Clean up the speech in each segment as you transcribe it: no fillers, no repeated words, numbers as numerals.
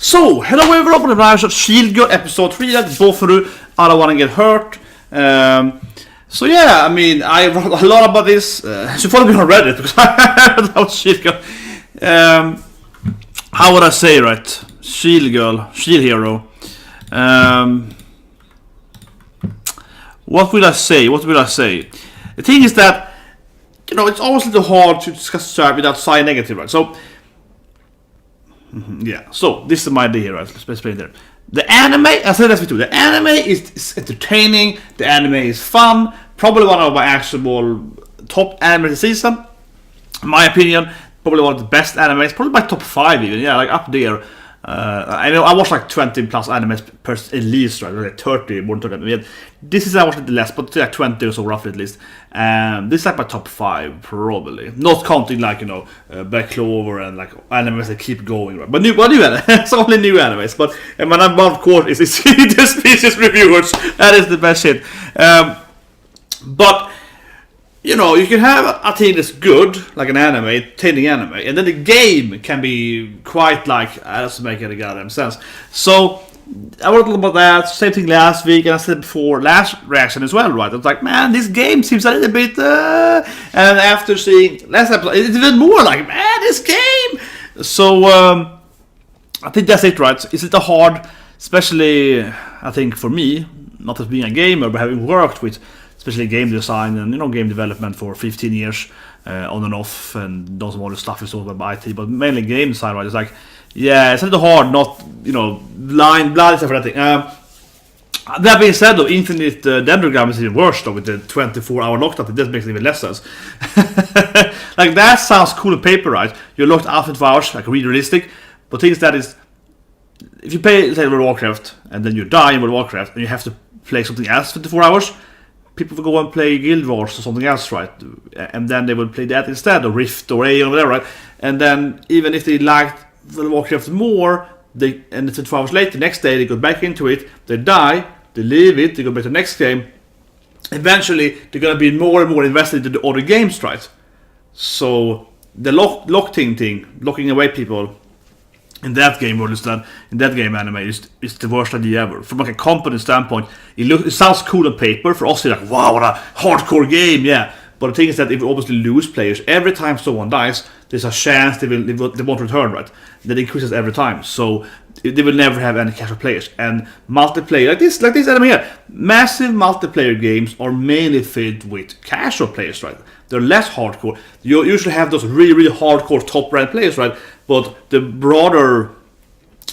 So, hello everyone, welcome to Shield Girl episode 3, that's BOFURI, I don't want to get hurt. So yeah, I mean, I wrote a lot about this, you should follow me on Reddit, because I heard about Shield Girl. How would I say, right? Shield Girl, Shield Hero. What will I say? The thing is that, you know, it's always a little hard to discuss start without saying negative, right? So, yeah, so this is my idea here, right? Let's explain there. The anime, I said that before, the anime is entertaining, the anime is fun, probably one of my actual top anime this season, in my opinion, probably one of the best animes, probably my top 5 even, yeah, like up there. I know I watch like 20 plus animes per at least, right? Like 30, more than 30. This is I watched it less, but like 20 or so roughly at least. This is like my top 5 probably, not counting like, you know, Black Clover and like animes that keep going, right? But new anime, it's only new animes. But my number one, of course, is the Species Reviewers. That is the best shit. But you know, you can have a thing that's good, like an anime, entertaining anime, and then the game can be quite like, that doesn't make any goddamn sense. So, I wrote a little about that, same thing last week, and I said before, last reaction as well, right? I was like, man, this game seems a little bit, and after seeing last episode, it's even more like, man, this game! So, I think that's it, right? Is it a hard, especially, I think for me, not as being a gamer, but having worked with especially game design and, you know, game development for 15 years on and off, and done some other stuff is all about IT, but mainly game design, right? It's like, yeah, it's a little hard, not, you know, blind stuff for that thing. That being said, though, Infinite Dendrogram is even worse, though, with the 24-hour lockdown. It just makes even less sense. Like, that sounds cool on paper, right? You're locked out for 24 hours, like really realistic, but things that is, if you play, say, World of Warcraft, and then you die in World of Warcraft, and you have to play something else for 24 hours, people will go and play Guild Wars or something else, right? And then they will play that instead, or Rift or A or whatever, right? And then even if they liked World of Warcraft more, and it's 12 hours later, next day they go back into it, they die, they leave it, they go back to the next game. Eventually, they're gonna be more and more invested into the other games, right? So the locking thing, locking away people in that game, or in that game anime, is the worst idea ever. From like a company standpoint, it sounds cool on paper. For us, it's like, wow, what a hardcore game, yeah. But the thing is that if you obviously lose players, every time someone dies, there's a chance they won't return, right? That increases every time. So they will never have any casual players. And multiplayer, like this anime here, massive multiplayer games are mainly filled with casual players, right? They're less hardcore. You usually have those really, really hardcore top-ranked players, right? But the broader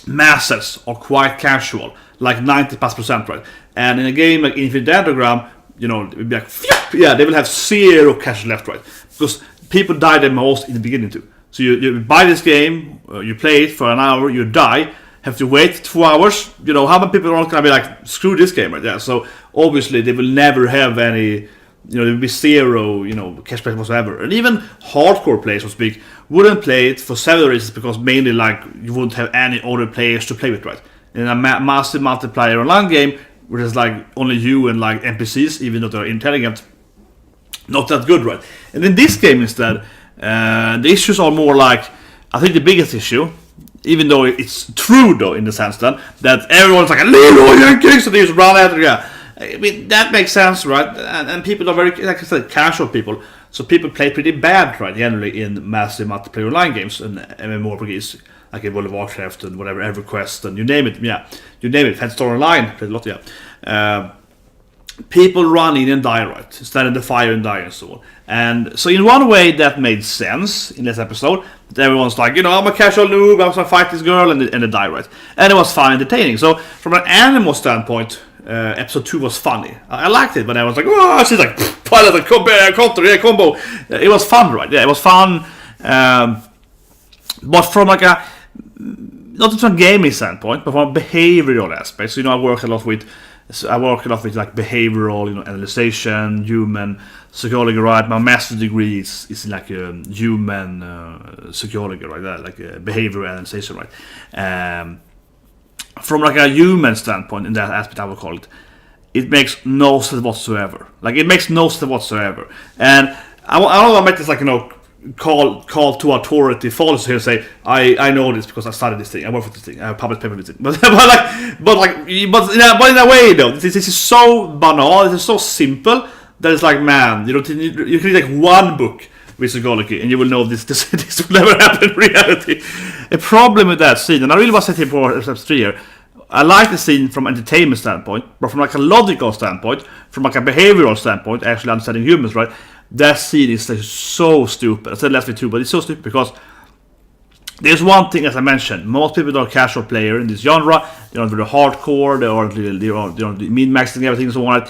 masses are quite casual, like 90+%, right? And in a game like Infinite Dendrogram, you know, it would be like, yeah, they will have zero casual left, right? Because people die the most in the beginning too. So you buy this game, you play it for an hour, you die, have to wait 2 hours. You know, how many people are gonna be like, screw this game, right? Yeah. So obviously they will never have any. You know, there will be zero, you know, cash players whatsoever. And even hardcore players, so to speak, wouldn't play it for several reasons, because mainly, like, you wouldn't have any other players to play with, right? In a massive multiplayer online game, where there's, like, only you and, like, NPCs, even though they're intelligent, not that good, right? And in this game, instead, the issues are more like, I think the biggest issue, even though it's true, though, in the sense that everyone's like, LEROYYYY JENKINSSSSS, so they just run after, yeah. I mean, that makes sense, right? And people are very, like I said, casual people. So people play pretty bad, right, generally in massive multiplayer online games and MMORPGs, like in World of Warcraft and whatever, EverQuest and you name it, yeah. You name it, Fantasy Star Online, played a lot, yeah. People run in and die, right? Stand in the fire and die and so on. And so in one way that made sense in this episode, that everyone's like, you know, I'm a casual noob, I'm gonna fight this girl, and they die, right? And it was fun, entertaining. So from an animal standpoint, episode 2 was funny. I liked it, but I was like, oh, she's like, pilot and counter, yeah, combo. It was fun, right? Yeah, it was fun. But from like a, not from a gaming standpoint, but from a behavioral aspect. So, you know, I work a lot with like behavioral, you know, analyzation, human psychology, right? My master's degree is like human psychology, right? Like behavioral analysis, right? From like a human standpoint, in that aspect, I would call it, it makes no sense whatsoever. Like, it makes no sense whatsoever. And I don't want to make this like, you know, call to authority false here and say I know this because I studied this thing, I work for this thing, I have published paper with this thing. But in a way though, this is so banal, this is so simple that it's like, man, you can read like one book with psychology and you will know this will never happen in reality. A problem with that scene, and I really want to say for episode 3 here, I like the scene from an entertainment standpoint, but from like a logical standpoint, from like a behavioral standpoint, actually understanding humans, right? That scene is like so stupid. I said last week too, but it's so stupid because there's one thing, as I mentioned, most people are casual player in this genre. They aren't really hardcore. They aren't min-maxing everything and so on.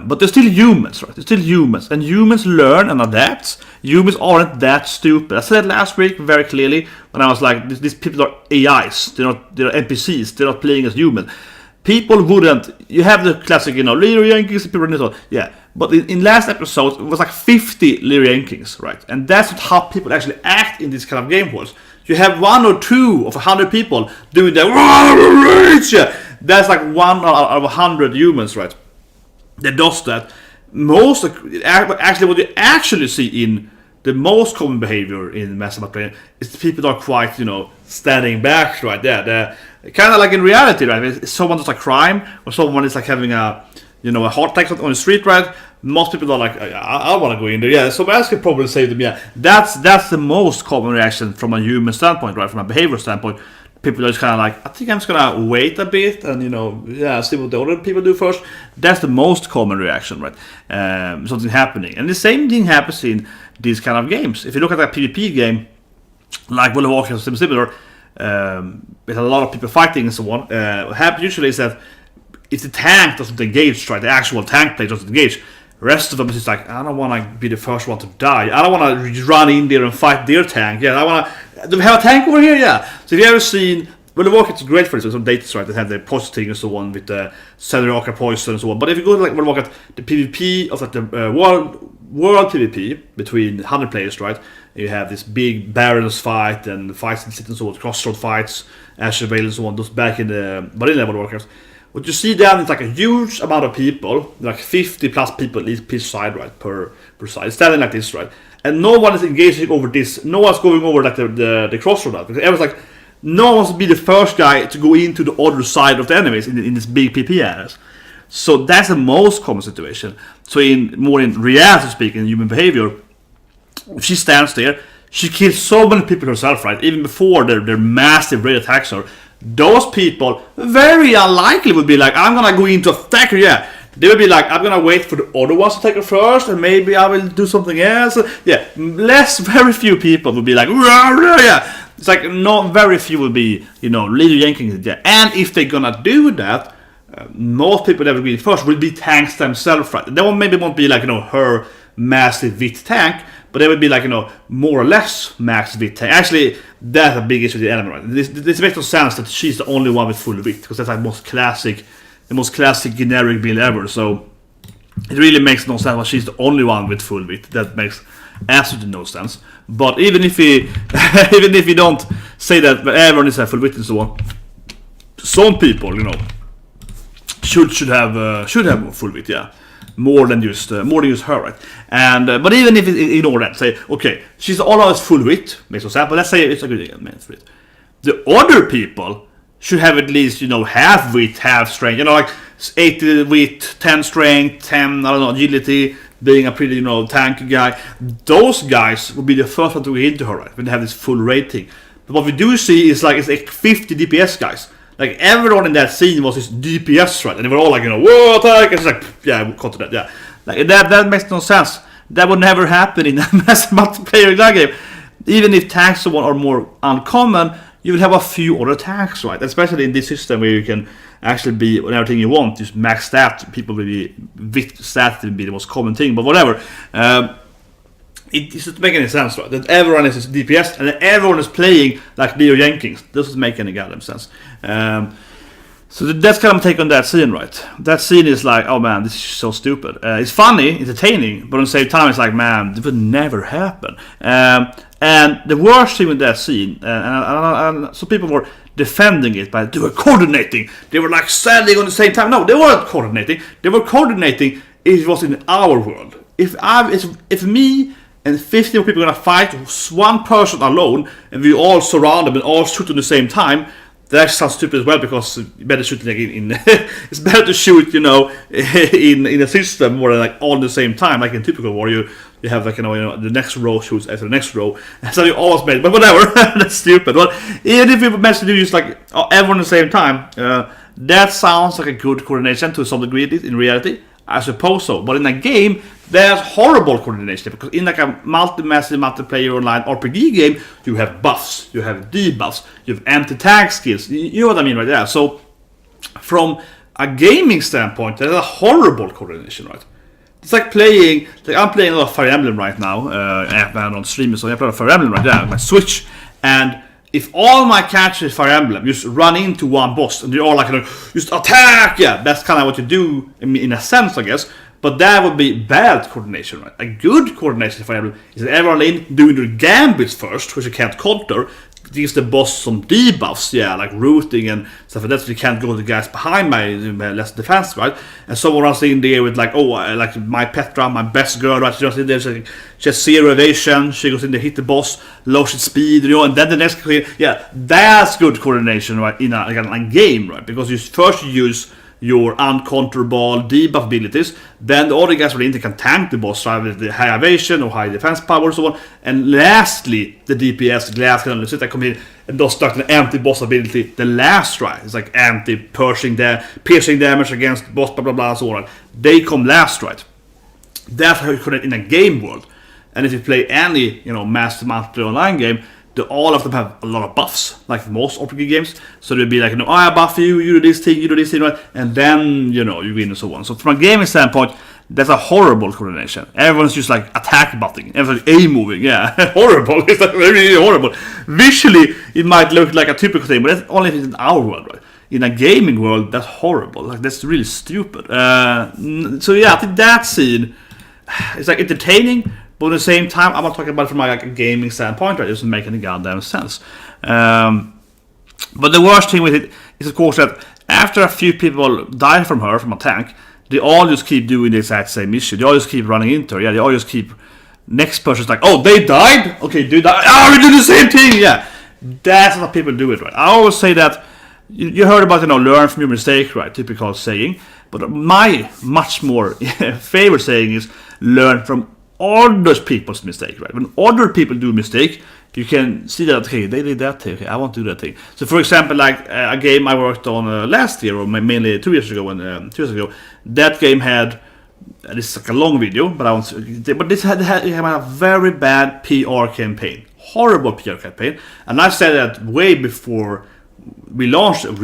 But they're still humans, right? They're still humans, and humans learn and adapt. Humans aren't that stupid. I said last week very clearly when I was like, these people are AIs. They're NPCs. They're not playing as human. People wouldn't. You have the classic, Leroy Jenkins, people in this, yeah. But in last episode, it was like 50 Leroy Jenkins, right? And that's not how people actually act in this kind of game worlds. You have 1 or 2 of 100 people doing that. That's like 1 out of 100 humans, right? That does that. Actually, what you actually see in the most common behavior in mass amount playing is the people that are quite, standing back, right there. Kind of like in reality, right? If someone does a crime or someone is like having a heart attack on the street, right? Most people are like, I want to go in there, yeah. So I can probably save them, yeah. That's the most common reaction from a human standpoint, right? From a behavioral standpoint. People are just kind of like, I think I'm just gonna wait a bit and see what the other people do first. That's the most common reaction, right? Something happening, and the same thing happens in these kind of games. If you look at a PvP game like World of Warcraft or something similar, with a lot of people fighting and so on, what happens usually is that if the tank doesn't engage, right, the actual tank player doesn't engage, the rest of them is just like, I don't want to be the first one to die. I don't want to run in there and fight their tank. Yeah, I want to. Do we have a tank over here? Yeah. So if you ever seen, well, the Warcraft is great for this. Some data, right? They have the processing and so on with the Cedric poison and so on. But if you go to like World of Warcraft, the PvP of like the world PvP between 100 players, right? You have this big barons fight and fights and so on, crossroad fights, Asher Vale and so on. Those back in the vanilla World of Warcraft. What you see down is like a huge amount of people, like 50 plus people each side, right, per side, standing like this, right, and no one is engaging over this. No one's going over like the crossroad out, because everyone's like, no one wants to be the first guy to go into the other side of the enemies in this big PP areas. So that's the most common situation. So in reality speaking, human behavior, if she stands there, she kills so many people herself, right, even before their massive raid attacks her. Those people very unlikely would be like, I'm gonna go into attack her, yeah. They would be like, I'm gonna wait for the other ones to take her first, and maybe I will do something else. Yeah, very few people would be like, yeah. It's like, very few will be, Leroy Jenkins, yeah. And if they're gonna do that, most people that will be first will be tanks themselves, right? They won't be like, her massive VIT tank, but they would be like, more or less max VIT tank. Actually, that's a big issue with the element, right? This makes no sense that she's the only one with full VIT, because that's like the most classic generic build ever. So it really makes no sense why she's the only one with full VIT. That makes absolutely no sense. But even if we don't say that everyone is a full VIT and so on, some people, should have full VIT, yeah. More than just her, right? And but even if you ignore that, say, okay, she's always full wit, makes no sense. But let's say it's a good thing, man, for it. The other people should have at least half wit, half strength. Like 80 wit, 10 strength, 10 agility, being a pretty tanky guy. Those guys will be the first one to get into her, right? When they have this full rating. But what we do see is like it's like 50 DPS guys. Like, everyone in that scene was just DPS, right? And they were all like, whoa, attack! It's like, yeah, we'll cut to that, yeah. Like, that makes no sense. That would never happen in a mass multiplayer game. Even if tanks are more uncommon, you will have a few other tanks, right? Especially in this system where you can actually be everything you want. Just max stat, people will be, VIT stat will be the most common thing, but whatever. It doesn't make any sense, right? That everyone is DPS and that everyone is playing like Leroy Jenkins. Doesn't make any goddamn sense. So that's kind of take on that scene, right? That scene is like, oh man, this is so stupid. It's funny, entertaining, but at the same time, it's like, man, this would never happen. And the worst thing with that scene, and so people were defending it by they were coordinating. They were like standing on the same time. No, they weren't coordinating. They were coordinating if it was in our world. If me and 50 more people are gonna fight one person alone, and we all surround them and all shoot at the same time. That sounds stupid as well, because you better shoot like in it's better to shoot, you know, in a system more than like all at the same time, like in typical war. You have like, you know, the next row shoots after the next row, so you always made. But whatever, that's stupid. But even if you manage to do just like everyone at the same time, that sounds like a good coordination to some degree. In reality, I suppose so. But in a game, there's horrible coordination, because in like a massive multiplayer online RPG game, you have buffs, you have debuffs, you have anti-tag skills. You know what I mean, right? Yeah. So from a gaming standpoint, there's a horrible coordination, right? It's like playing. Like I'm playing a lot of Fire Emblem right now. I'm on stream, so I play Fire Emblem right now on my Switch, and if all my characters Fire Emblem just run into one boss and they're all like, you know, just attack, yeah, that's kind of what you do in a sense, I guess. But that would be bad coordination, right? A good coordination for everyone is that everyone in doing their gambits first, which you can't counter, gives the boss some debuffs, yeah, like rooting and stuff like that, so you can't go to the guys behind my less defense, right? And someone else in there with like, oh, like my Petra, my best girl, right? She goes in there, she has 0 evasion, she goes in there, hit the boss, lows its speed, you know, and then the next, yeah, that's good coordination, right? In a game, right? Because you first use your uncounterable debuff abilities, then the other guys really can tank the boss, right, with the high evasion or high defense power and so on. And lastly, the DPS, glass cannon, that come in and does start an anti-boss ability. The last, right, it's like anti-piercing damage against boss, blah blah blah, so on. They come last, right? That's how you connect in a game world. And if you play any, you know, master multiplayer online game, all of them have a lot of buffs, like most RPG games. So they'll be like, you know, I buff you, you do this thing, right? And then, you know, you win and so on. So from a gaming standpoint, that's a horrible coordination. Everyone's just like attack butting, everyone's A moving, yeah, horrible. It's like really horrible. Visually, it might look like a typical thing, but that's only if it's in our world, right? In a gaming world, that's horrible. Like, that's really stupid. So yeah, I think that scene, it's like entertaining. But at the same time, I'm not talking about it from like a gaming standpoint, right? It doesn't make any goddamn sense. But the worst thing with it is, of course, that after a few people die from a tank, they all just keep doing the exact same mission. They all just keep running into her. Yeah, they all just keep. Next person's like, oh, they died? Okay, do that. Oh, we do the same thing. Yeah, that's how people do it, right? I always say that. You heard about, you know, learn from your mistake, right? Typical saying. But my much more favorite saying is learn from other people's mistake, right? When other people do a mistake, you can see that, okay, they did that thing, okay, I won't do that thing. So for example, like a game I worked on last year, or mainly 2 years ago, that game had, this is like a long video, but this had a very bad PR campaign, horrible PR campaign, and I said that way before we launched but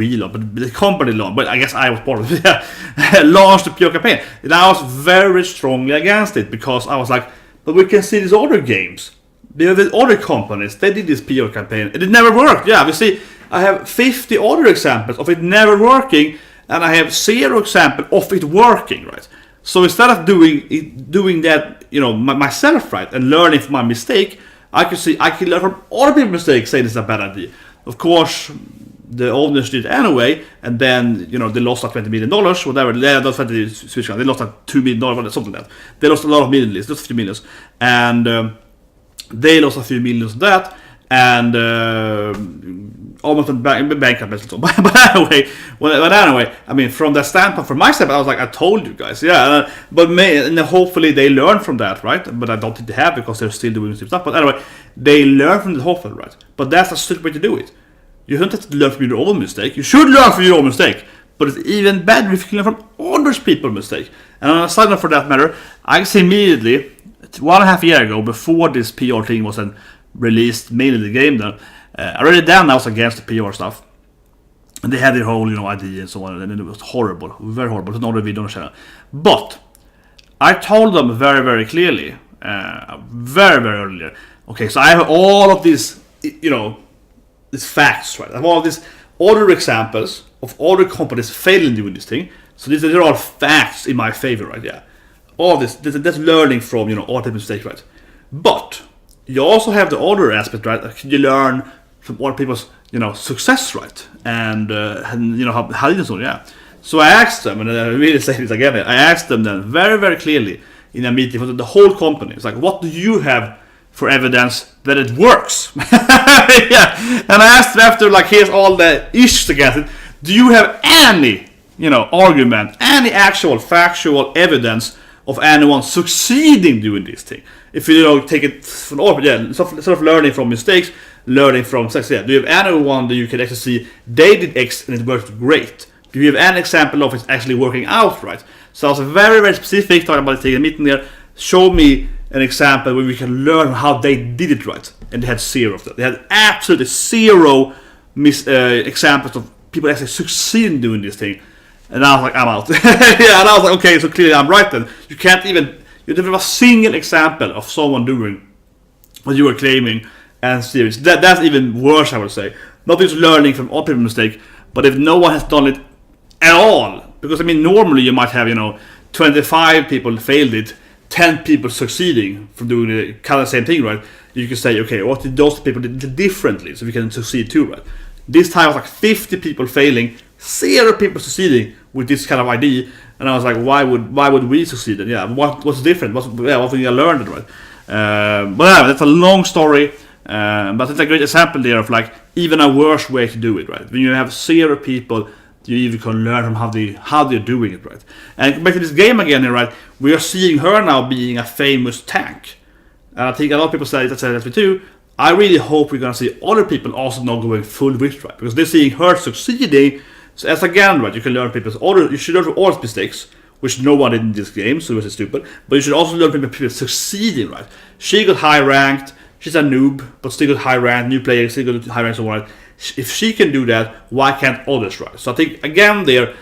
the company launched, but I guess I was part of it, launched the PR campaign, and I was very strongly against it, because I was like, but we can see these other games, the other companies, they did this PR campaign, and it never worked. Yeah, we see, I have 50 other examples of it never working, and I have 0 examples of it working, right? So instead of doing that, you know, myself, right, and learning from my mistake, I can learn from other people's mistakes, saying it's a bad idea. Of course, the owners did it anyway, and then, you know, they lost like $20 million, whatever. They lost like $2 million, something like that. They lost a lot of millions, just a few millions, and they lost a few millions of that, and almost went bankrupt. But anyway, I mean, from that standpoint, from my standpoint, I was like, I told you guys, yeah. But and hopefully they learn from that, right? But I don't think they have, because they're still doing stuff. But anyway, they learn from the hopefully, right? But that's a stupid way to do it. You don't have to learn from your own mistake. You should learn from your own mistake. But it's even better if you can learn from other people's mistake. And on a side note, for that matter, I see immediately, 1.5 years ago, before this PR thing was released, mainly the game then, already then I was against the PR stuff. And they had their whole, you know, idea and so on, and it was horrible, very horrible. It's not a video on the channel. But I told them very, very clearly, very, very early, okay, so I have all of these, you know, these facts, right? I have all of these other examples of other companies failing doing this thing. So these are all facts in my favor, right? Yeah. All this, that's learning from, you know, all the mistakes, right? But you also have the other aspect, right? You learn from other people's, you know, success, right? And you know, how did it so, yeah. So I asked them, and I really say this again, I asked them then very, very clearly, in a meeting for the whole company. It's like, what do you have for evidence that it works? Yeah, and I asked them after, like, here's all the issues against it. Do you have any, argument, any actual factual evidence of anyone succeeding doing this thing? If you take it from sort of learning from mistakes, learning from success. Yeah. Do you have anyone that you can actually see they did X and it worked great? Do you have any example of it actually working out right? So I was very, very specific talking about taking a meeting there. Show me an example where we can learn how they did it right, and they had zero of that. They had absolutely zero examples of people actually succeeding doing this thing. And I was like, I'm out. Yeah, and I was like, okay, so clearly I'm right then. You don't have a single example of someone doing what you were claiming and serious. That's even worse, I would say. Not just learning from all people's mistakes, but if no one has done it at all. Because, normally you might have, 25 people failed it, 10 people succeeding from doing the kind of same thing, right? You can say, okay, what did those people do differently so we can succeed too, right? This time it was like 50 people failing, 0 people succeeding with this kind of idea, and I was like, why would we succeed? And yeah, what's different? What we learned, right? But yeah, that's a long story, but it's a great example there of like even a worse way to do it, right? When you have 0 people, you even can learn from how they're doing it, right? And back to this game again here, right? We are seeing her now being a famous tank, and I think a lot of people say that me too. I really hope we're gonna see other people also not going full width, right? Because they're seeing her succeeding. So as again, right, you can learn you should learn from all mistakes, which no one did in this game, so it was stupid. But you should also learn from people succeeding, right? She got high ranked. She's a noob, but still got high ranked. New players still got high ranked, so on. Right? If she can do that, why can't others, right? So I think again there,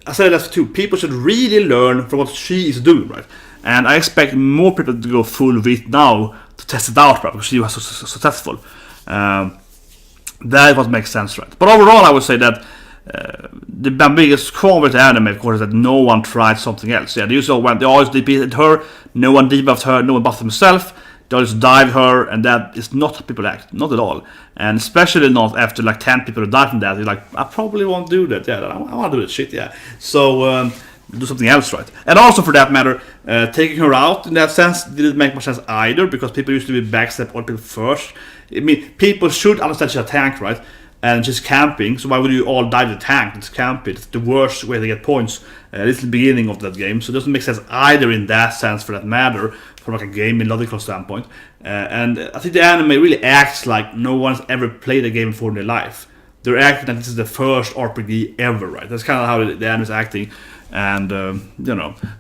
I said that too. People should really learn from what she is doing, right? And I expect more people to go full width now to test it out, right? Because she was so successful. That what makes sense, right? But overall, I would say that the biggest con with the anime, of course, is that no one tried something else. Yeah, they always defeated her. No one debuffed her. No one buffed himself. They always dive her, and that is not how people act, not at all. And especially not after like 10 people die from that. You're like, I probably won't do that. Yeah, I want to do this shit. Yeah, so do something else, right? And also, for that matter, taking her out in that sense didn't make much sense either, because people used to be backstep all people first. People should understand she's a tank, right? And she's camping, so why would you all dive the tank? It's camping. It's the worst way to get points. This is the beginning of that game, so it doesn't make sense either in that sense, for that matter, from like a gaming logical standpoint. And I think the anime really acts like no one's ever played a game before in their life. They're acting like this is the first RPG ever, right? That's kind of how the anime is acting. And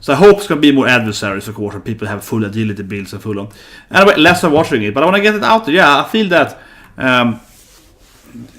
so I hope it's gonna be more adversaries, of course, and people have full agility builds and full on. Anyway, less of watching it, but I want to get it out there. Yeah, I feel that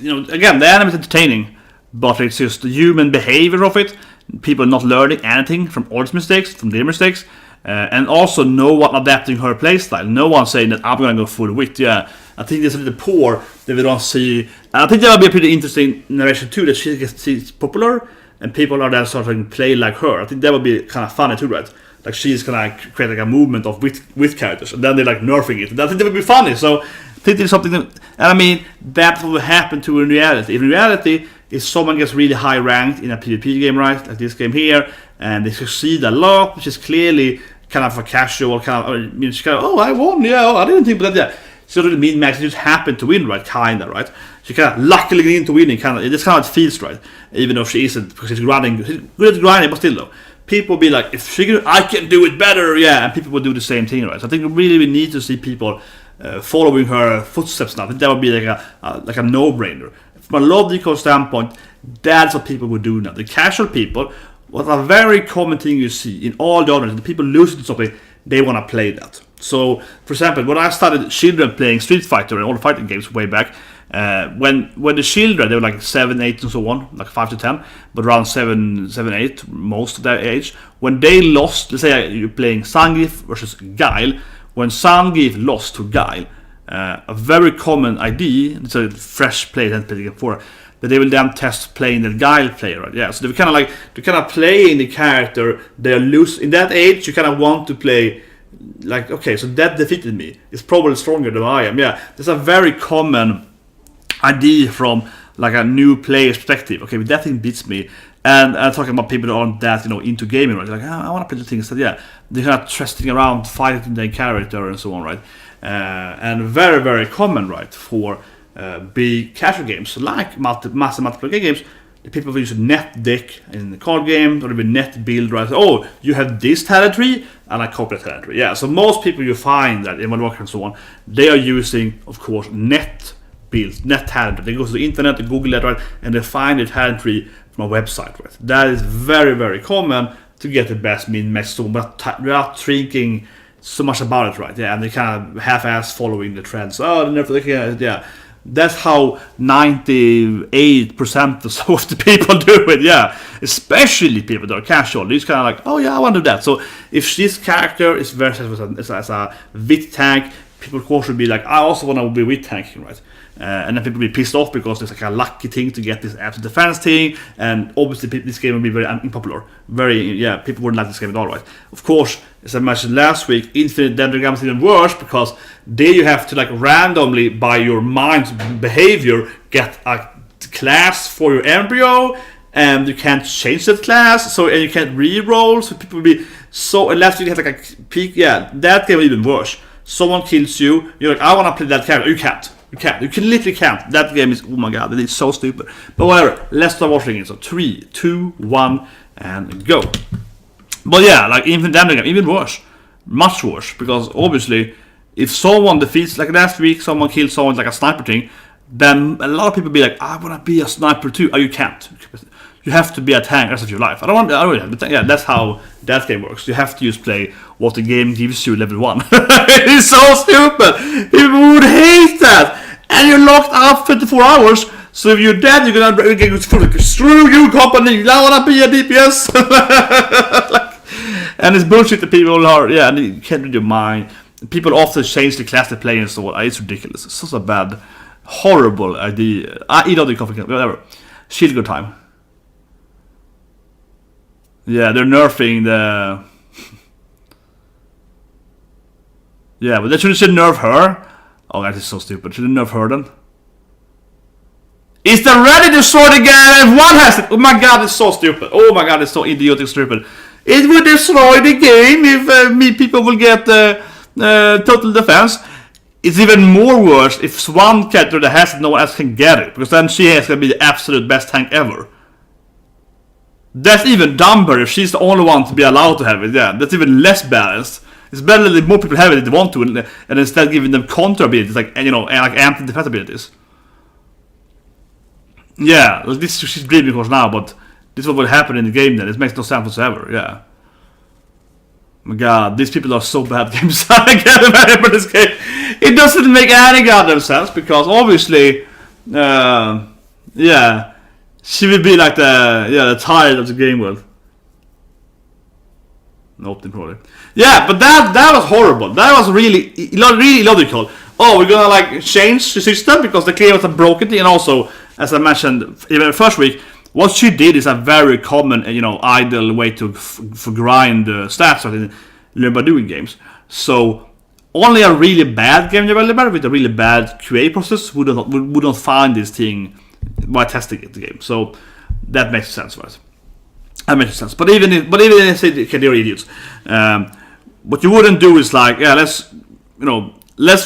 again, the anime is entertaining, but it's just the human behavior of it. People not learning anything from others' mistakes, from their mistakes, and also no one adapting her playstyle. No one saying that I'm gonna go full width. Yeah, I think it's a little poor that we don't see. And I think that would be a pretty interesting narration too, that she gets popular and people are then starting to play like her. I think that would be kind of funny too, right? Like she's gonna create like a movement of with characters, and then they're like nerfing it. And I think that would be funny. So I think it's something that, and I mean, that's what will happen to in reality. In reality, if someone gets really high ranked in a PvP game, right, like this game here, and they succeed a lot, which is clearly kind of a casual kind of, she's kind of, oh, I won, yeah, I didn't think about that. So the mean max just happened to win, right? Kinda, right? She kind of luckily get into winning, kind of. It's kind of how it feels, right? Even though she isn't, because she's grinding, she's good at grinding, but still though, people will be like, if she can, I can do it better, yeah, and people will do the same thing, right? So I think we need to see people following her footsteps now. I think that would be like a no-brainer. From a logical standpoint, that's what people would do now. The casual people, what a very common thing you see in all genres, the people losing something, they want to play that. So, for example, when I started children playing Street Fighter and all the fighting games way back, when the children, they were like 7, 8 and so on, like 5 to 10, but around 7, 8, most of their age, when they lost, let's say you're playing Zangief versus Guile, when Zangief lost to Guile, a very common idea, it's a fresh play that playing before, that they will then test playing the Guile player, right? Yeah, so they're kind of playing the character they're losing. In that age, you kind of want to play like, okay, so that defeated me. It's probably stronger than I am. Yeah, there's a very common idea from like a new player's perspective. Okay, but that thing beats me. And talking about people that aren't that, you know, into gaming, right? Like, I want to play the things that, yeah, they're kind of trusting around, fighting their character and so on, right? And very, very common, right, for big casual games like massive multiplayer games. The people who use net deck in the card game, or even net build, right? Oh, you have this talent tree, and I copy that talent tree. Yeah, so most people you find that in Modern Warfare and so on, they are using, of course, net builds, net talent tree. They go to the internet, they Google that, right, and they find a talent tree from a website, right? That is very, very common to get the best min-max zone, but without thinking so much about it, right? Yeah, and they kind of half-ass following the trends. Oh, yeah. That's how 98% or so of the people do it, yeah. Especially people that are casual. These kind of like, oh yeah, I want to do that. So if this character is very successful as a wit tank, people of course should be like, I also want to be wit tanking, right? And then people will be pissed off because there's like a lucky thing to get this absolute defense thing, and obviously this game will be very unpopular. People wouldn't like this game at all, right? Of course, as I mentioned last week, Infinite Dendrogram is even worse because there you have to like randomly, by your mind's behavior, get a class for your embryo, and you can't change that class, and you can't re-roll, so people will be so, unless you have like a peak, yeah, that game is even worse. Someone kills you, you're like, I want to play that character, you can't. You literally can't. That game is, oh my god, it is so stupid. But whatever, let's start watching it. So 3, 2, 1, and go. But yeah, like Infinite Damage, even worse. Much worse. Because obviously, if someone defeats, like last week, someone kills someone like a sniper thing, then a lot of people be like, I want to be a sniper too. Oh, you can't. You have to be a tank the rest of your life. Yeah, that's how that game works. You have to play what the game gives you level 1. It is so stupid. People would hate that. And you're locked up 24 hours. So if you're dead, you're gonna get screw you, company. I wanna be a DPS. And it's bullshit that people are, yeah, and you can't read your mind. People often change the class they play and so on. It's ridiculous. It's such a bad, horrible idea. I eat all the coffee, whatever. Shield good time. Yeah, they're nerfing the... Yeah, but they should nerf her. Oh, that is so stupid. Should they nerf her then? Is the ready to sword again? Everyone has it! Oh my god, it's so stupid. Oh my god, it's so idiotic stupid. It would destroy the game if people will get total defense. It's even more worse if one character that has it, no one else can get it. Because then she is going to be the absolute best tank ever. That's even dumber if she's the only one to be allowed to have it. Yeah, that's even less balanced. It's better that more people have it if they want to, and instead giving them counter abilities, like, and like anti-defense abilities. Yeah, this she's dreaming course now, but this is what will happen in the game then. It makes no sense whatsoever, yeah. Oh my god, these people are so bad games. I can't imagine for this game. It doesn't make any goddamn sense, because obviously, yeah, she will be like the tired of the game world. Nope, probably. Yeah, but that was horrible. That was really illogical. Oh, we're gonna like change the system because the clear was a broken thing, and also, as I mentioned even the first week, what she did is a very common, idle way to for grind stats in learn doing games. So only a really bad game developer with a really bad QA process would not find this thing by testing the game. So that makes sense, right? That makes sense. But even if they say they're idiots, what you wouldn't do is like, yeah, let's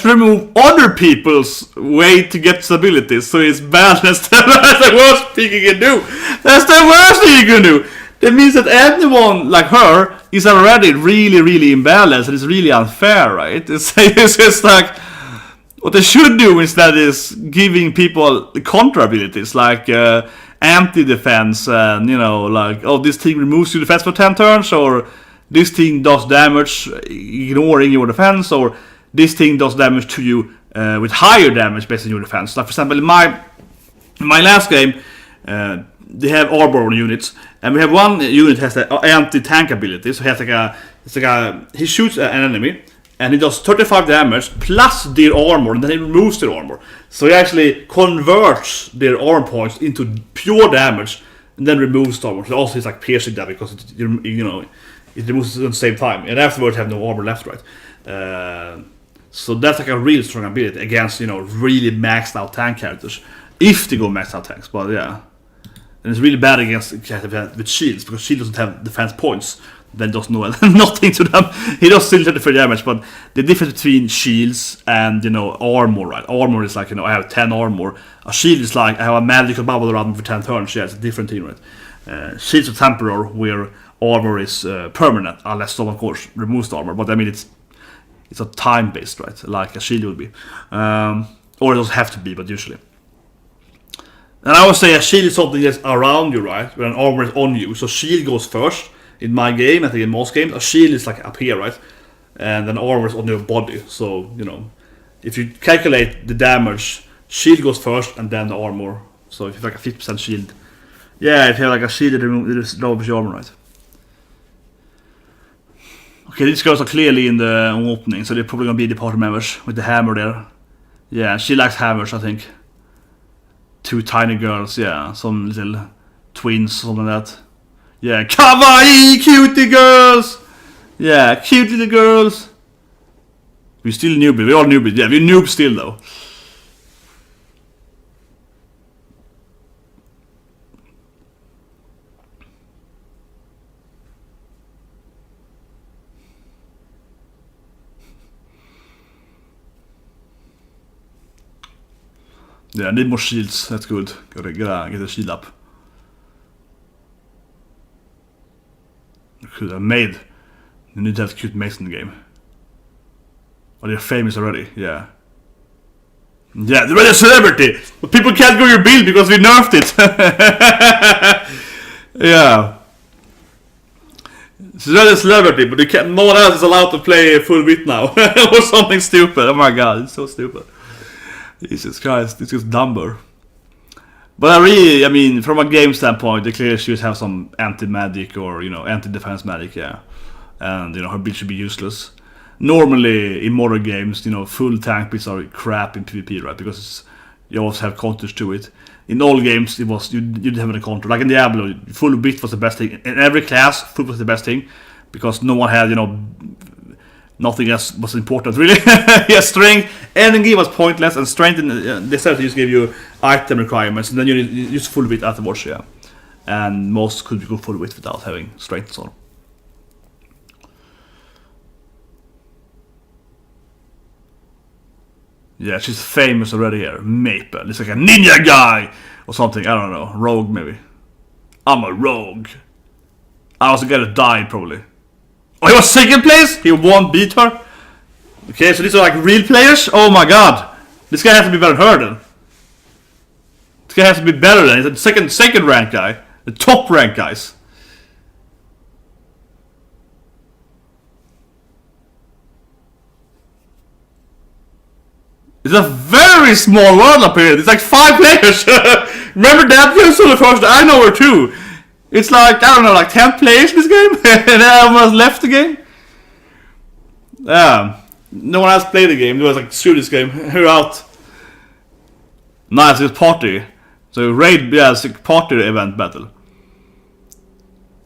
remove other people's way to get stability, so it's balanced. That's the worst thing you can do. That's the worst thing you can do. That means that anyone like her is already really, really imbalanced, and it's really unfair, right? It's just like, what they should do instead is giving people contra abilities, like anti-defense, and like, oh, this thing removes your defense for 10 turns, or this thing does damage ignoring your defense, or this thing does damage to you with higher damage based on your defense. Like, for example, in my last game, they have airborne units, and we have one unit has the anti-tank ability. So he has he shoots an enemy, and he does 35 damage plus their armor, and then he removes their armor. So he actually converts their armor points into pure damage, and then removes the armor. So also it's like piercing damage because it removes it at the same time, and afterwards have no armor left, right? So that's like a really strong ability against really maxed out tank characters, if they go maxed out tanks. But yeah, And it's really bad against characters with shields, because shield doesn't have defense points. Then does nothing to them. He does still 34 damage, but the difference between shields and, you know, armor, right? Armor is like, you know, I have 10 armor. A shield is like, I have a magical bubble around me for 10 turns. Yeah, it's a different thing, right? Shields are temporary, where armor is permanent, unless someone, of course, removes the armor. But I mean, it's a time-based, right? Like a shield would be. Or it doesn't have to be, but usually. And I would say a shield is something that's around you, right? When an armor is on you. So shield goes first. In my game, I think in most games, a shield is like up here, right? And then armor is on your body. So, you know, if you calculate the damage, shield goes first and then the armor. So if you have like a 50% shield. Yeah, if you have like a shield, it lowers your armor, right? Okay, these girls are clearly in the opening, so they're probably gonna be the party members with the hammer there. Yeah, she likes hammers, I think. 2 tiny girls, yeah, some little twins, something like that. Yeah, kawaii cutie girls! Yeah, cute little girls. We're still newbies, we're all newbies, yeah, we're noobs still though. Yeah, I need more shields, that's good. Gotta get a shield up. Could have made. You need to have cute mates in the game. Oh, they're famous already, yeah. Yeah, they're a celebrity! But people can't go your build because we nerfed it! Yeah. It's really a celebrity, but you can't, no one else is allowed to play full bit now. Or something stupid, oh my god, it's so stupid. Jesus Christ, it's just dumber. But I mean, from a game standpoint, they clearly should have some anti-magic or, you know, anti-defense magic, yeah. And, you know, her build should be useless. Normally, in modern games, you know, full tank builds are crap in PvP, right? Because you always have counters to it. In all games, it was, you didn't have any counter. Like in Diablo, full bit was the best thing. In every class, full was the best thing. Because no one had, you know, nothing else was important, really. Yeah, strength, energy was pointless, and strength, they said to just give you item requirements, and then you use full wit afterwards, yeah. And most could go full wit without having strength, so. Yeah, she's famous already here. Maple, it's like a ninja guy, or something, I don't know, rogue maybe. I'm a rogue. I was gonna die, probably. Oh, he was second place? He won, beat her? Okay, so these are like real players? Oh my god. This guy has to be better than her then. This guy has to be better than, he's the second rank guy. The top rank guys. It's a very small world up here. It's like 5 players. Remember that? You saw the first, I know her too. It's like, I don't know, like 10 players in this game? And I almost left the game. Yeah. No one else played the game. It was like, screw this game. We're out. Nice, it's party. So raid, yeah, it's a party event battle.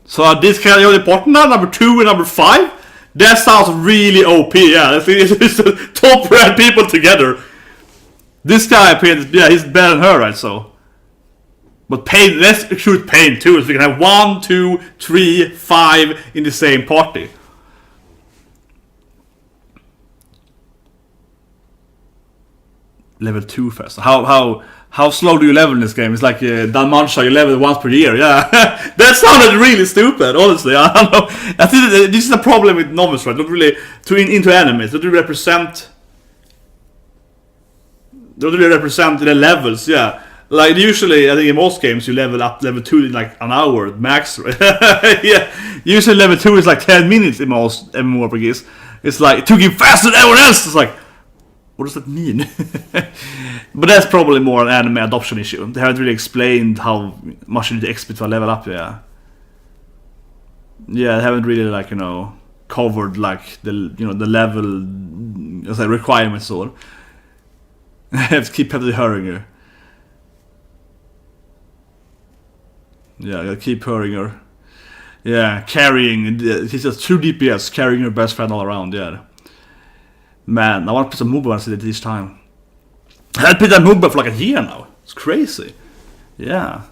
So this kind of the partner now, number 2 and number 5? That sounds really OP, yeah. It's the top red people together. This guy, yeah, he's better than her, right, so. But Pain, let's recruit Pain too, so we can have 1, 2, 3, 5 in the same party. Level 2 first. How slow do you level in this game? It's like Dalmansha, you level once per year, yeah. That sounded really stupid, honestly. I don't know. I think this is a problem with novels, right? Not really into enemies. Don't really represent the levels, yeah. Like usually, I think in most games you level up level 2 in like an hour max, right? Yeah. Usually level 2 is like 10 minutes in most MMORPGs. It's like, it took you faster than everyone else! It's like, what does that mean? But that's probably more an anime adoption issue. They haven't really explained how much you need to XP to level up, yeah. Yeah, they haven't really, like, you know, covered like the, you know, the level, as a requirements, so. I have to keep heavily hurrying her. Yeah, I gotta keep hurrying her. Yeah, carrying. He's just 2 DPS, carrying her best friend all around, yeah. Man, I want to put some move buffs in it each time. I had put that move buff for like a year now. It's crazy. Yeah.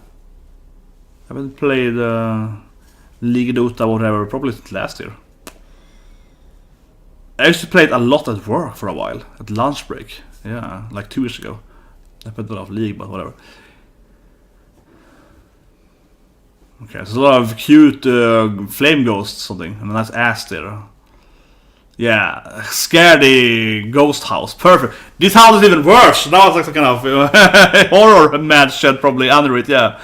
I haven't played League Dota, whatever, probably since last year. I used to play it a lot at work for a while, at lunch break. Yeah, like 2 years ago. I played a lot of League, but whatever. Okay, there's a lot of cute flame ghosts, something, and a nice ass there. Yeah, scaredy ghost house, perfect. This house is even worse. Now it's like some kind of horror mansion probably under it. Yeah,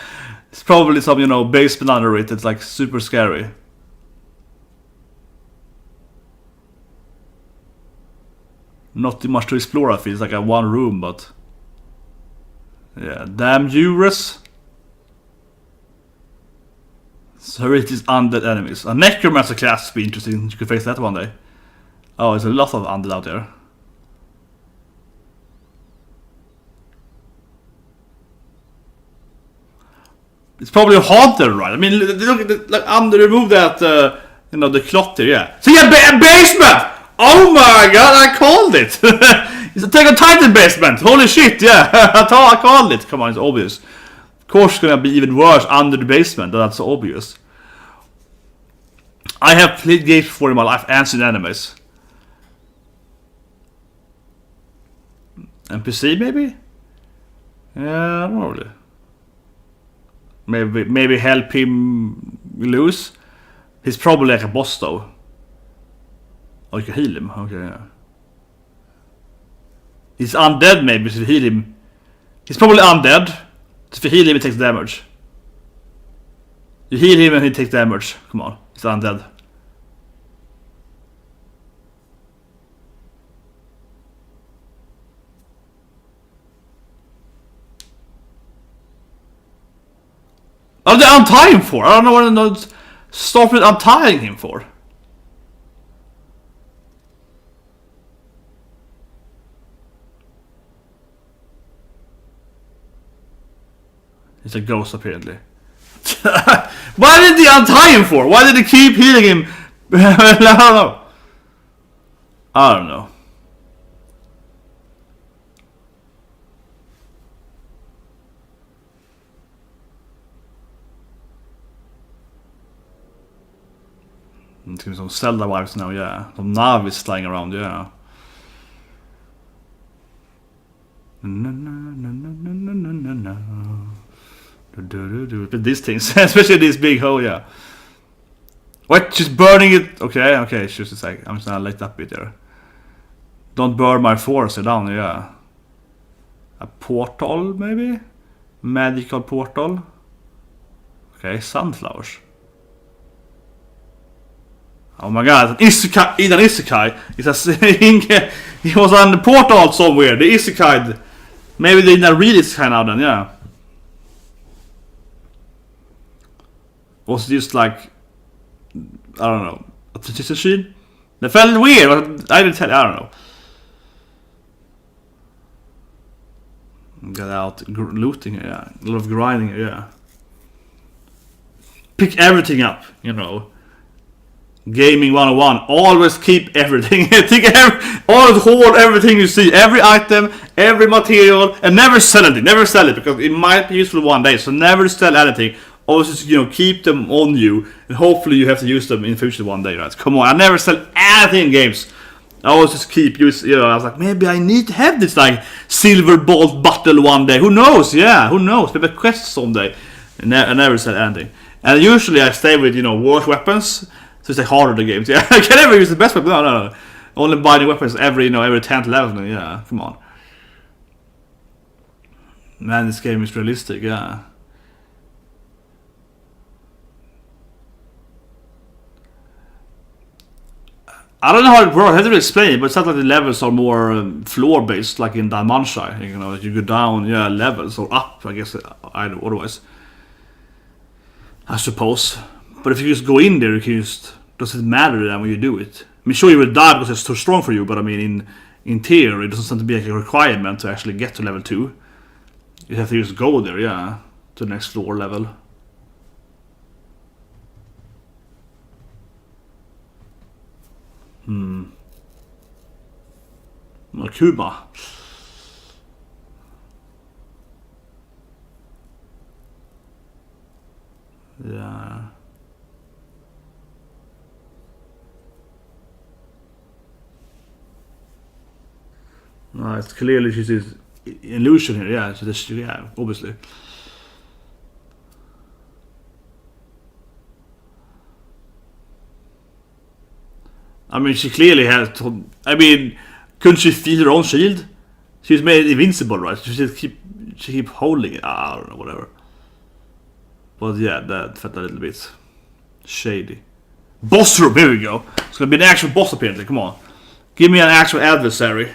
it's probably some, you know, basement under it. It's like super scary. Not too much to explore. I feel it's like a one room, but yeah, damn Eurus. So it is undead enemies. A necromancer class would be interesting. You could face that one day. Oh, there's a lot of undead out there. It's probably a haunted, right? I mean, look, like remove that, you know, the cloth here, yeah. So yeah, basement! Oh my god, I called it! It's a Attack on Titan basement! Holy shit, yeah! I called it! Come on, it's obvious. Of course it's gonna be even worse under the basement, that's so obvious. I have played games before in my life and seen enemies. NPC maybe? Yeah, I don't know really. Maybe help him lose. He's probably like a boss though. Oh, you can heal him. Okay, yeah. He's undead maybe, so if you heal him. He's probably undead. So if you heal him, he takes damage. You heal him and he takes damage. Come on, he's undead. What are they untying him for? I don't know what to stop with untying him for. It's a ghost apparently. Why did they untie him for? Why did they keep healing him? I don't know. I don't know. It's some Zelda vibes now, yeah. Some Navis flying around, yeah. But these things, especially this big hole, yeah. What? Just burning it? Okay, okay. It's just like I'm just gonna light up it there. Don't burn my force down, yeah. A portal, maybe? Magical portal. Okay, sunflowers. Oh my god, Isekai, in an Isekai, he was on the portal somewhere, the Isekai. Maybe they didn't read Isekai now then, yeah. Was just like, I don't know, a transition? That felt weird, but I didn't tell, I don't know. Got out looting, yeah. A lot of grinding, yeah. Pick everything up, you know. Gaming 101, always keep everything. Always hoard everything you see, every item, every material, and never sell it. Never sell it because it might be useful one day. So never sell anything. Always just, you know, keep them on you, and hopefully you have to use them in the future one day, right? Come on, I never sell anything in games. I always just keep use. You know, I was like, maybe I need to have this like silver bolt bottle one day. Who knows? Yeah, who knows? Maybe a quest someday. And I never sell anything. And usually I stay with, you know, worse weapons. So it's like harder the games. Yeah, I can never use the best weapon. No. Only buy new weapons every 10th level. Yeah, come on. Man, this game is realistic. Yeah. I don't know how it works. I have to explain it, but it's not like the levels are more floor based, like in Dimension. You know, you go down, yeah, levels or up. I guess otherwise. I suppose. But if you just go in there, you can just doesn't matter then when you do it. I mean, sure you will die because it's too strong for you, but I mean, in theory, it doesn't seem to be like a requirement to actually get to level 2. You have to just go there, yeah, to the next floor level. Cuba. Yeah. No, it's clearly she's an illusion here. Yeah, yeah, obviously. I mean, she clearly has. I mean, couldn't she feel her own shield? She's made invincible, right? She just keep holding it. I don't know, whatever. But yeah, that felt a little bit shady. Boss room, here we go. It's gonna be an actual boss apparently. Come on, give me an actual adversary.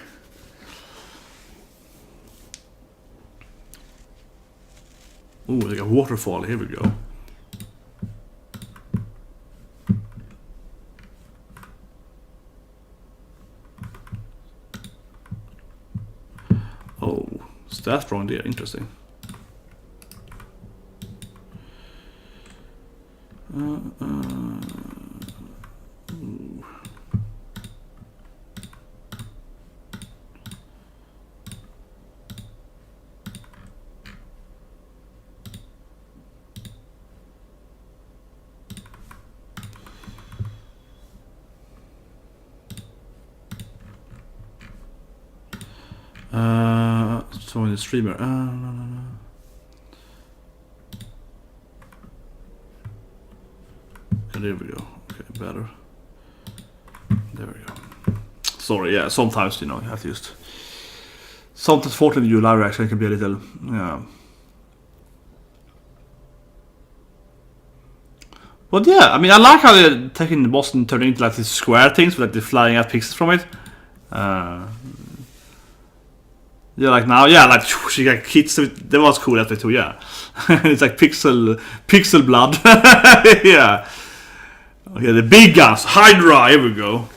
Ooh, like a waterfall. Here we go. Oh, is that strong there? Interesting. So in the streamer. No. There we go. Okay, better. There we go. Sorry, yeah, sometimes, you know, you have to just... Sometimes fortunately your live reaction can be a little... Yeah. But yeah, I mean, I like how they're taking the boss and turning into like these square things with like the flying out pixels from it. Yeah, like now, yeah, like she got kids. That was cool that way too, yeah. It's like pixel blood. Yeah. Okay, the big guns, Hydra. Here we go.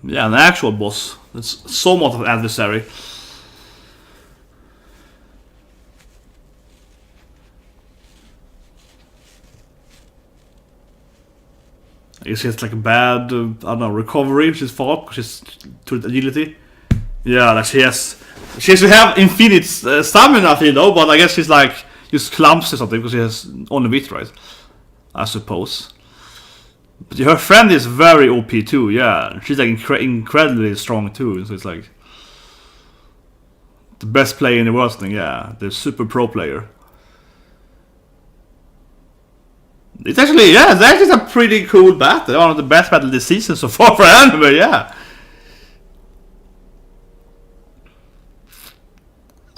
Yeah, an actual boss. It's somewhat of an adversary. I guess he has like a bad, I don't know, recovery, which is fault, because she's too agility. Yeah, like she has to have infinite stamina, I feel, though, but I guess she's like just clumsy or something because she has only wit, right? I suppose. But her friend is very OP too, yeah. She's like incredibly strong too, so it's like the best player in the world, thing, yeah. The super pro player. It's actually, yeah, it's actually a pretty cool battle. One of the best battles this season so far for anime, yeah.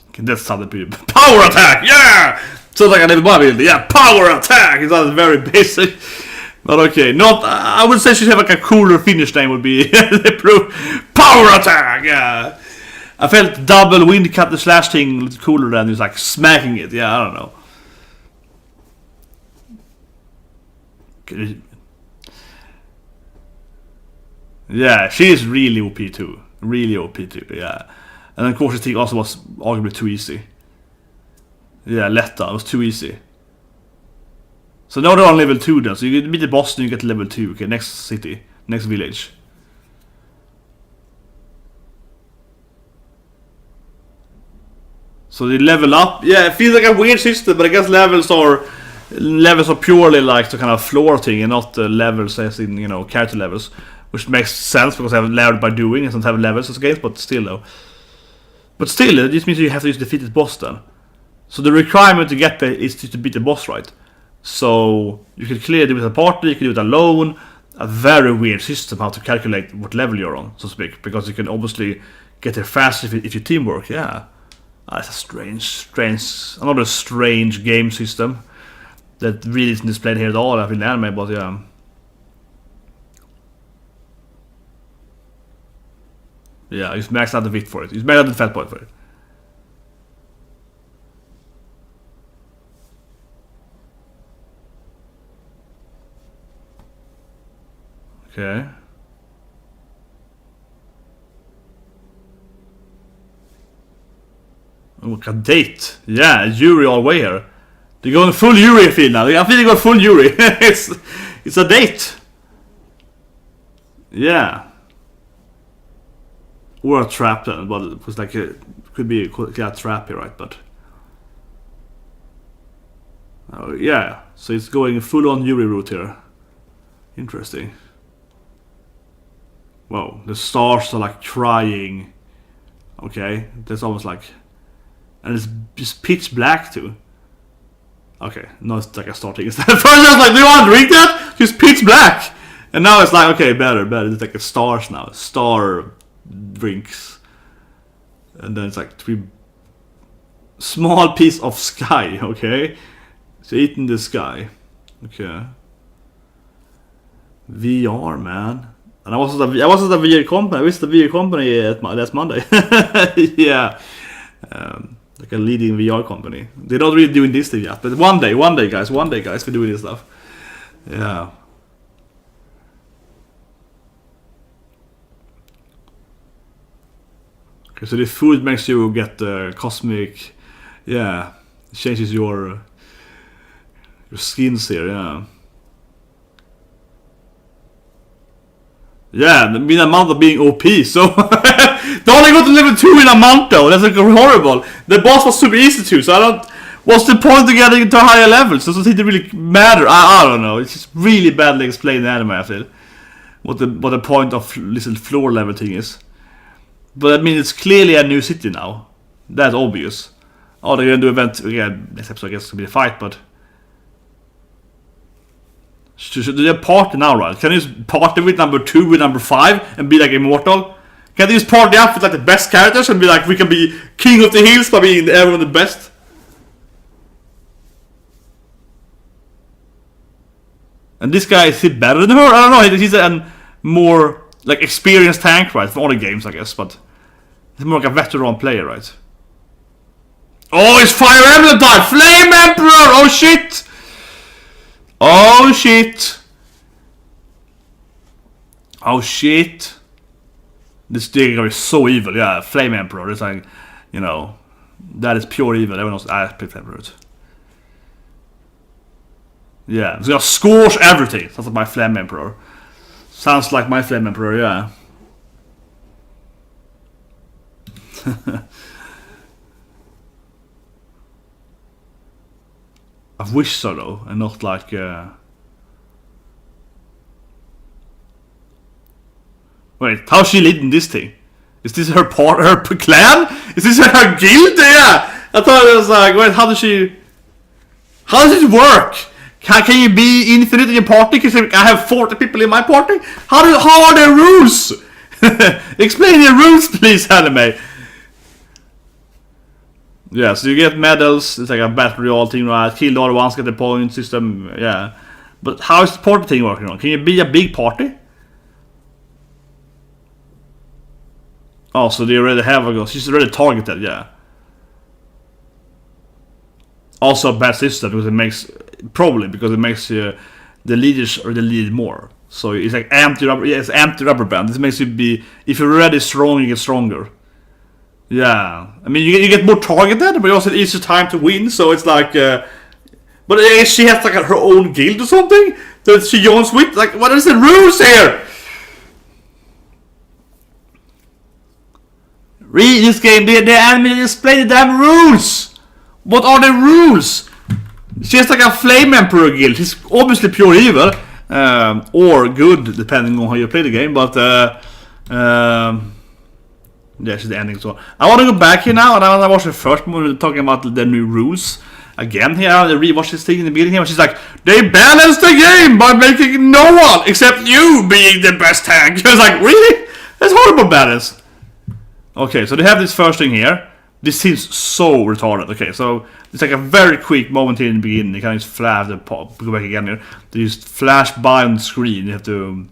Okay, that sounded pretty... Power attack, yeah! Sounds like an everybody, yeah, power attack! It sounds very basic. But okay, not... I would say she'd have like a cooler finish name would be... Power attack, yeah! I felt double wind cut the slash thing a little cooler than just like smacking it, yeah, I don't know. Yeah, she is really OP too. Really OP too, yeah. And then of course the also was arguably too easy. Yeah, Letta, it was too easy. So now they're on level 2 then. So you beat the boss and you get to level 2. Okay, next city. Next village. So they level up. Yeah, it feels like a weird system, but I guess levels are purely like the kind of floor thing and not the levels as in, you know, character levels, which makes sense because I have leveled by doing and don't have levels as games, but still though. But still, this means you have to use defeat the boss then. So the requirement to get there is to beat the boss, right? So you can clearly do it with a party, you can do it alone. A very weird system how to calculate what level you're on, so to speak, because you can obviously get there fast if you teamwork, yeah. It's a strange, another strange game system that really isn't displayed here at all, I feel, in anime, but yeah. Yeah, he's maxed out the wit for it. He's maxed out the fat point for it. Okay. Oh, look, a date. Yeah, Yuri all the way here. They're going full Yuri, I feel now. I feel they got full Yuri. It's a date. Yeah. Or a trap then, but it was like could be a trap here, right? But yeah, so it's going full on Yuri route here. Interesting. Whoa, the stars are like crying. Okay, that's almost like, and it's just pitch black too. Okay, no, it's like a star thing instead. First I was like, do you want to drink that? Just pitch black. And now it's like, okay, better. It's like a stars now. Star drinks. And then it's like 3 small piece of sky, okay? So eating the sky. Okay. VR, man. And I was at the VR company. I visited the VR company last Monday. Yeah. Like a leading VR company. They're not really doing this thing yet, but one day, guys, we're doing this stuff. Yeah. Okay, so the food makes you get cosmic, yeah, changes your skins here, yeah. Yeah, I mean, amount of being OP, so they only got to level 2 in a month though, that's like horrible. The boss was super easy too, so I don't, what's the point of getting into higher levels? Doesn't seem to really matter, I don't know, it's just really badly explained in the anime, I feel. What the point of little floor level thing is. But I mean, it's clearly a new city now. That's obvious. Oh, they're gonna do event again. Next episode, I guess, it's gonna be a fight, but should they party now, right? Can you just party with number 2 with number 5 and be like immortal? Can they just party up with like the best characters and be like, we can be king of the hills by being everyone the best? And this guy, is he better than her? I don't know. He's a more like experienced tank, right? From all the games, I guess, but he's more like a veteran player, right? Oh, it's Fire Emblem time! Flame Emperor! Oh shit! Oh shit! Oh shit! This thing is so evil, yeah. Flame Emperor, it's like, you know, that is pure evil. Everyone knows I picked Emperor. Yeah, it's gonna scorch everything. Sounds like my Flame Emperor. Sounds like my Flame Emperor, yeah. I wish so though, and not like wait, how's she leading this thing? Is this her clan? Is this her guild? Yeah! I thought it was like, wait, how does it work? Can you be infinite in your party? Because I have 40 people in my party? How are the rules? Explain the rules, please, anime. Yeah, so you get medals, it's like a battle royale thing, right? Kill the other ones, get the point system, yeah. But how is the party thing working on? Can you be a big party? Oh, so they already have a goal. She's already targeted, yeah. Also a bad system because it makes the leaders or the lead more. So it's like empty rubber band. This makes you be, if you're already strong, you get stronger. Yeah, I mean you get more targeted, but also it's a time to win. So it's like, but she has like her own guild or something that she joins with. Like, what is the rules here? Read this game. The anime display the damn rules. What are the rules? She has like a Flame Emperor guild. She's obviously pure evil, or good depending on how you play the game. But yeah, she's the ending. So I want to go back here now, and I want to watch the first movie talking about the new rules again. Here, I rewatch this thing in the beginning here. She's like, they balanced the game by making no one except you being the best tank. I was like, really? That's horrible balance. Okay, so they have this first thing here. This seems so retarded. Okay, so it's like a very quick moment here in the beginning. You can just flash the go back again here. They just flash by on the screen. You have to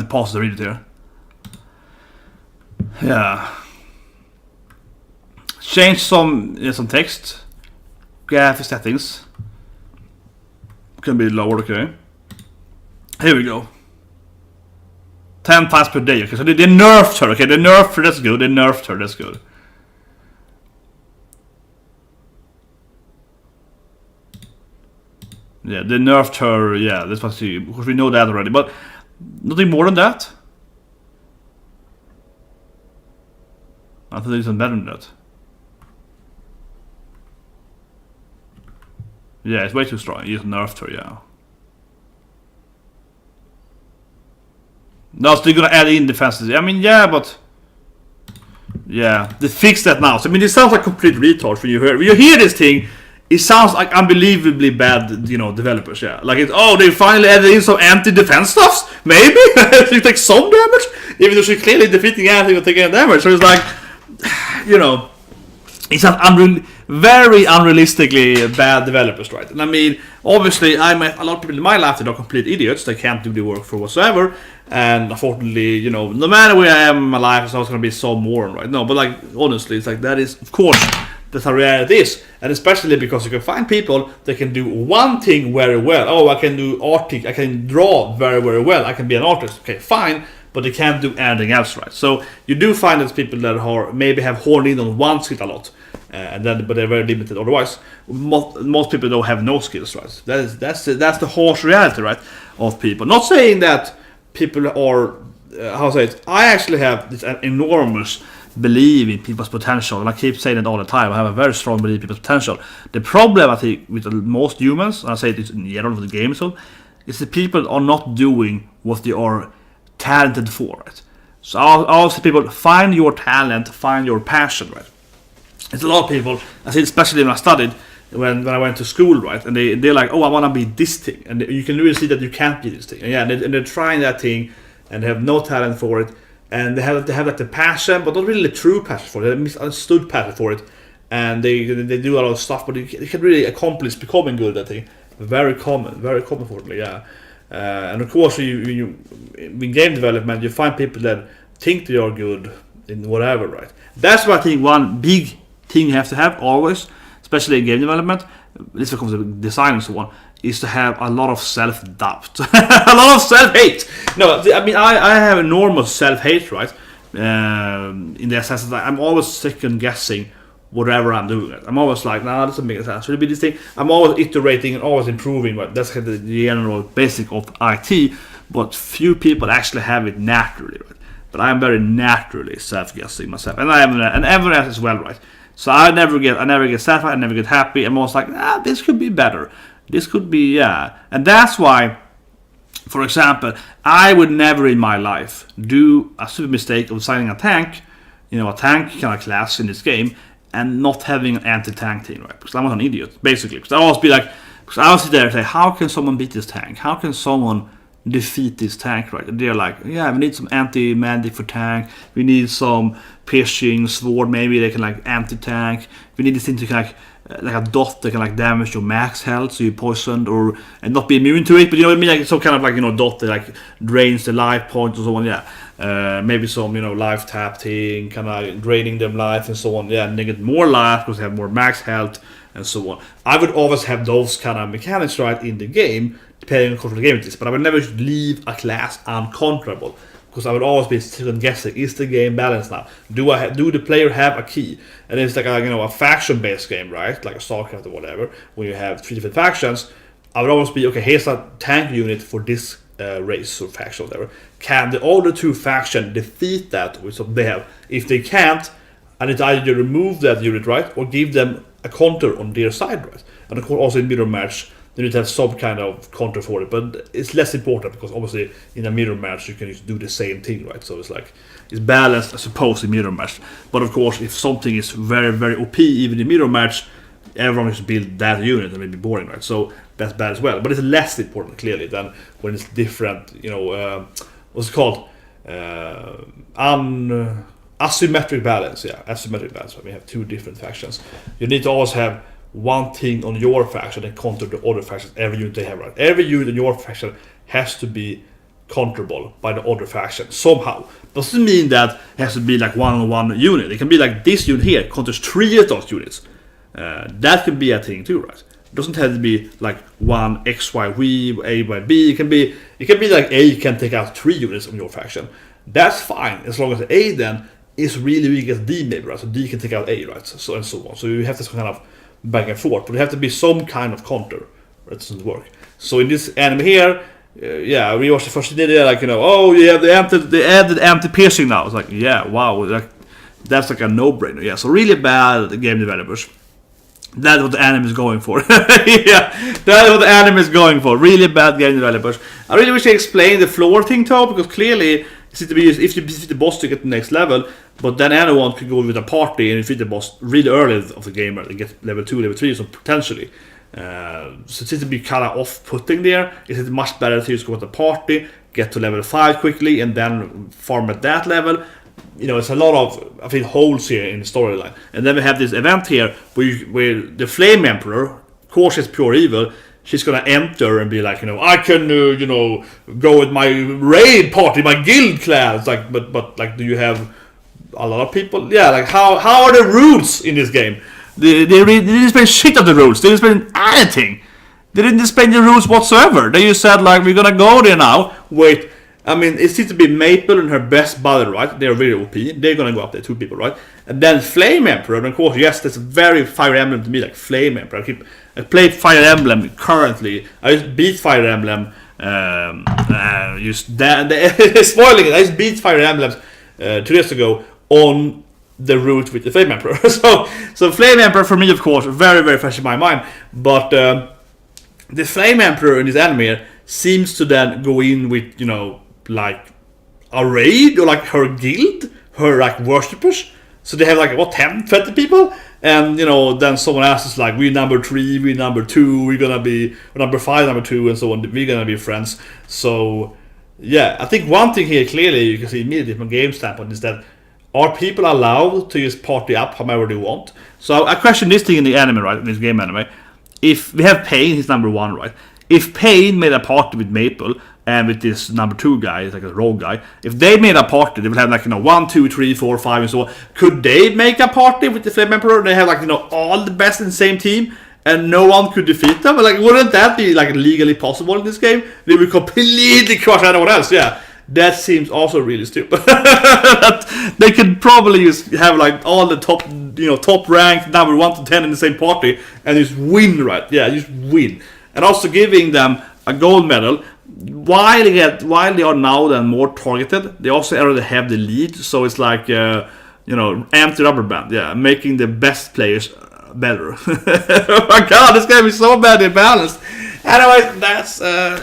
pause to read it here. Yeah. Change some text. Graphic settings. Can be lower, okay. Here we go. 10 times per day. Okay, so they nerfed her. Okay, they nerfed her. That's good. They nerfed her. That's good. Yeah, they nerfed her. Yeah, that's what she. Because we know that already. But Nothing more than that. I thought there's something better than that. Yeah, it's way too strong. You just nerfed her, yeah. No, so they're gonna add in defenses. I mean, yeah, but yeah, they fixed that now. So I mean, it sounds like complete retards when you hear this thing. It sounds like unbelievably bad, you know, developers. Yeah, like it's they finally added in some anti-defense stuffs. Maybe you take some damage, even though she's clearly defeating anything or taking damage. So it's like, you know, it's an very unrealistically bad developers, right? And I mean, obviously, a lot of people in my life that are complete idiots. They can't do the work for whatsoever. And unfortunately, you know, no matter where I am in my life, it's always going to be some moron, right? No, but like, honestly, it's like that is, of course, that's how reality is. And especially because you can find people that can do one thing very well. Oh, I can do arting, I can draw very, very well. I can be an artist. Okay, fine. But they can't do anything else, right? So you do find that people that are maybe have honed in on one skill a lot, and then but they're very limited otherwise. Most people don't have no skills, right? That's the harsh reality, right, of people. Not saying that people are I actually have this enormous belief in people's potential, and I keep saying it all the time. I have a very strong belief in people's potential. The problem I think with most humans, and I say it in general for the game, so is that people are not doing what they are talented for, right? So I say people, find your talent, find your passion, right? There's a lot of people, I see, especially when I studied, when I went to school, right? And they're like, oh, I want to be this thing, and you can really see that you can't be this thing. And yeah, and they're trying that thing, and they have no talent for it, and they have like the passion, but not really the true passion for it. They misunderstood passion for it, and they do a lot of stuff, but they can really accomplish becoming good at that thing. Very common, unfortunately, yeah. And of course, you in game development, you find people that think they are good in whatever, right? That's why I think one big thing you have to have always, especially in game development, this comes to design and so on, is to have a lot of self-doubt, a lot of self-hate. No, I mean, I have enormous self-hate, right? In the sense that I'm always second-guessing whatever I'm doing. I'm always like, nah, this doesn't make sense. Should it be this thing? I'm always iterating and always improving, but that's the general basic of IT. But few people actually have it naturally, right? But I'm very naturally self-guessing myself, and everyone else as well, right? So I never get satisfied, I never get happy. I'm always like, this could be better. This could be, yeah. And that's why, for example, I would never in my life do a stupid mistake of designing a tank, you know, a tank kind of class in this game, and not having an anti-tank team, right? Because I'm not an idiot, basically. Because I always be like, because I always sit there and say, how can someone beat this tank? How can someone defeat this tank, right? And they're like, yeah, we need some anti-magic for tank. We need some piercing sword. Maybe they can like anti-tank. We need this thing to kind of like a dot that can like damage your max health, so you're poisoned or and not be immune to it. But you know what I mean? Like some kind of like, you know, dot that like drains the life points or so on. Yeah, maybe some, you know, life tap thing, kind of draining them life and so on. Yeah, and they get more life because they have more max health and so on. I would always have those kind of mechanics right in the game, depending on the game it is. But I would never leave a class uncontrollable, because I would always be second guessing: is the game balanced now? Do the player have a key? And it's like a faction-based game, right? Like a StarCraft or whatever. When you have 3 different factions, I would always be, okay, here's a tank unit for this race or faction or whatever. Can the other 2 factions defeat that with what they have? If they can't, I need to either remove that unit, right, or give them a counter on their side, right? And of course, also in mirror match, you need to have some kind of counter for it, but it's less important because obviously in a mirror match you can just do the same thing, right? So it's like it's balanced, I suppose, in mirror match. But of course, if something is very, very OP even in mirror match, everyone just build that unit and it'd be boring, right? So that's bad as well. But it's less important clearly than when it's different. What's it called? Asymmetric balance. Yeah, asymmetric balance. When we have 2 different factions, you need to always have one thing on your faction and counter the other factions. Every unit they have, right? Every unit in your faction has to be counterable by the other faction somehow. Doesn't mean that it has to be like one-on-one unit. It can be like this unit here counters 3 of those units. That can be a thing too, right? It doesn't have to be like one X, Y, V, A by B. It can be like A can take out 3 units on your faction. That's fine as long as A then is really weak as D, maybe, right? So D can take out A, right? So and so on. So you have this kind of back and forth, but it have to be some kind of counter. It doesn't work. So in this anime here, yeah, we watched the first video, like, you know, oh yeah, they added anti-piercing now. It's like, yeah, wow, that's like a no-brainer. Yeah, so really bad game developers. That's what the anime is going for. Yeah, that's what the anime is going for. Really bad game developers. I really wish they explained the floor thing though, because clearly it seems to be if you defeat the boss to get the next level, but then anyone could go with a party and defeat the boss really early of the game, and get level 2, level 3, so potentially. So it seems to be kind of off-putting there. It's much better to just go with the party, get to level 5 quickly, and then farm at that level. You know, it's a lot of, I think, holes here in the storyline. And then we have this event here where the Flame Emperor, of course, is pure evil. She's gonna enter and be like, you know, I can, you know, go with my raid party, my guild class. Like, but like, do you have a lot of people? Yeah, like, how are the rules in this game? They didn't spend shit on the rules. They didn't spend anything. They didn't spend the rules whatsoever. They just said, like, we're gonna go there now. Wait. I mean, it seems to be Maple and her best buddy, right? They're very OP. They're gonna go up there, 2 people, right? And then Flame Emperor, and of course, yes, that's very Fire Emblem to me, like Flame Emperor. I play Fire Emblem currently. I just beat Fire Emblem. Spoiling it. I just beat Fire Emblems 2 years ago on the route with the Flame Emperor. so Flame Emperor for me, of course, very, very fresh in my mind. But the Flame Emperor in this anime seems to then go in with, you know, like a raid, or like her guild, her like worshippers. So they have like, what, 10, 20 people? And, you know, then someone else is like, we're number 3, we're number 2, we're gonna be number 5, number 2, and so on. We're gonna be friends. So yeah, I think one thing here clearly you can see immediately from a game standpoint is that, are people allowed to just party up however they want? So I question this thing in the anime, right? In this game anime. If we have Pain, he's number 1, right? If Pain made a party with Maple and with this number 2 guy, it's like a rogue guy, if they made a party, they would have like, you know, 1, 2, 3, 4, 5, and so on. Could they make a party with the Flame Emperor? They have, like, you know, all the best in the same team, and no one could defeat them. Like, wouldn't that be like legally possible in this game? They would completely crush anyone else. Yeah, that seems also really stupid. They could probably just have like all the top, you know, top ranked number 1 to 10 in the same party and just win, right? Yeah, just win. And also giving them a gold medal while they are now then more targeted. They also already have the lead, so it's like you know, anti-rubber band. Yeah, making the best players better. Oh my god, this game is so badly balanced. Anyway, that's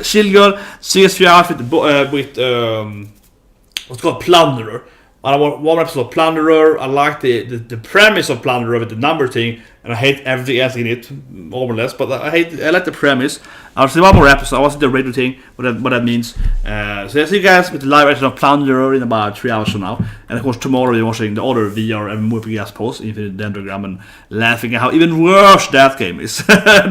Shield Girl. CS3 outfit with what's called Plunderer. I want one episode of Plunderer. I like the premise of Plunderer with the number thing, and I hate everything else in it, more or less. But I like the premise. I'll see one more episode. I want to see the radio thing, what that means. So I'll see you guys with the live version of Plunderer in about 3 hours from now. And of course tomorrow we're watching the other VR and movie guest post, Infinite Dendrogram, and laughing at how even worse that game is. That